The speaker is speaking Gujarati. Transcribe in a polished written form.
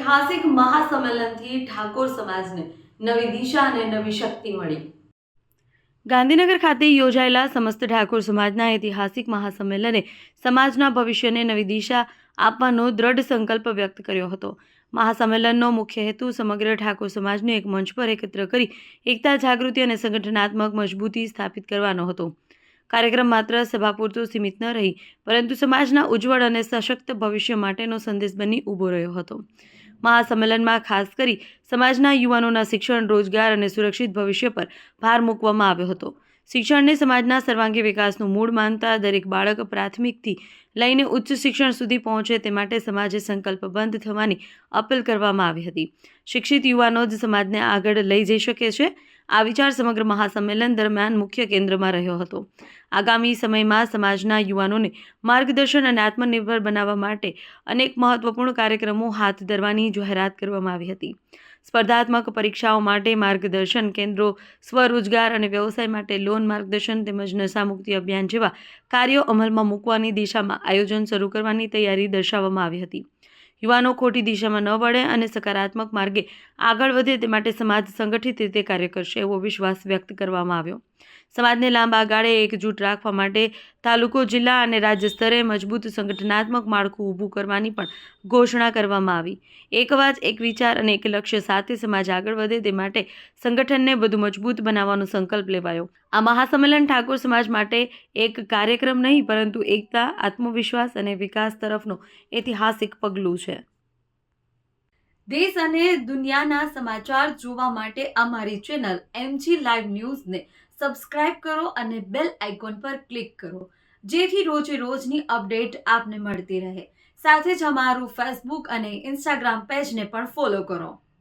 ઐતિહાસિક મહાસંમેલનથી ઠાકોર સમાજને નવી દિશા અને નવી શક્તિ મળી। ગાંધીનગર ખાતે યોજાયેલા સમસ્ત ઠાકોર સમાજના ઐતિહાસિક મહાસંમેલને સમાજના ભવિષ્યને નવી દિશા આપવાનો દ્રઢ સંકલ્પ વ્યક્ત કર્યો હતો। મહાસંમેલનનો મુખ્ય હેતુ સમગ્ર ઠાકોર સમાજને એક મંચ પર એકત્ર કરી એકતા, જાગૃતિ અને સંગઠનાત્મક મજબૂતી સ્થાપિત કરવાનો હતો। કાર્યક્રમ માત્ર સભા પૂરતો સીમિત ન રહી, પરંતુ સમાજના ઉજ્જવળ અને સશક્ત ભવિષ્ય માટેનો સંદેશ બની ઊભો રહ્યો હતો। મહાસંમેલનમાં ખાસ કરી સમાજના યુવાનોના શિક્ષણ, રોજગાર અને સુરક્ષિત ભવિષ્ય પર ભાર મૂકવામાં આવ્યો હતો। શિક્ષણને સમાજના સર્વાંગી વિકાસનું મૂળ માનતા દરેક બાળક પ્રાથમિકથી લઈને ઉચ્ચ શિક્ષણ સુધી પહોંચે તે માટે સમાજે સંકલ્પબદ્ધ થવાની અપીલ કરવામાં આવી હતી। શિક્ષિત યુવાનો જ સમાજને આગળ લઈ જઈ શકે છે, આ વિચાર સમગ્ર મહાસંમેલન દરમિયાન મુખ્ય કેન્દ્રમાં રહ્યો હતો। આગામી સમયમાં સમાજના યુવાનોને માર્ગદર્શન અને આત્મનિર્ભર બનાવવા માટે અનેક મહત્વપૂર્ણ કાર્યક્રમો હાથ ધરવાની જાહેરાત કરવામાં આવી હતી। સ્પર્ધાત્મક પરીક્ષાઓ માટે માર્ગદર્શન કેન્દ્રો, સ્વરોજગાર અને વ્યવસાય માટે લોન માર્ગદર્શન તેમજ નશામુક્તિ અભિયાન જેવા કાર્યો અમલમાં મૂકવાની દિશામાં આયોજન શરૂ કરવાની તૈયારી દર્શાવવામાં આવી હતી। યુવાનો ખોટી દિશામાં ન વળે અને સકારાત્મક માર્ગે આગળ વધે તે માટે સમાજ સંગઠિત રીતે કાર્ય કરશે એવો વિશ્વાસ વ્યક્ત કરવામાં આવ્યો। સમાજને લાંબા ગાળે એકજૂટ રાખવા માટે તાલુકો, જિલ્લા અને રાજ્ય સ્તરે મજબૂત સંગઠનાત્મક માળખું ઊભું કરવાની પણ ઘોષણા કરવામાં આવી। એક અવાજ, એક વિચાર અને એક લક્ષ્ય સાથે સમાજ આગળ વધે તે માટે સંગઠનને વધુ મજબૂત બનાવવાનો સંકલ્પ લેવાયો। આ મહાસંમેલન ઠાકોર સમાજ માટે એક કાર્યક્રમ નહીં, પરંતુ એકતા, આત્મવિશ્વાસ અને વિકાસ તરફનો ઐતિહાસિક પગલું છે। દેશ અને દુનિયાના સમાચાર જોવા માટે અમારી ચેનલ MG લાઈવ ન્યૂઝને સબસ્ક્રાઇબ કરો અને બેલ આઇકોન પર ક્લિક કરો, જેથી રોજે રોજની અપડેટ આપને મળતી રહે। સાથે જ અમારું ફેસબુક અને ઇન્સ્ટાગ્રામ પેજને પણ ફોલો કરો।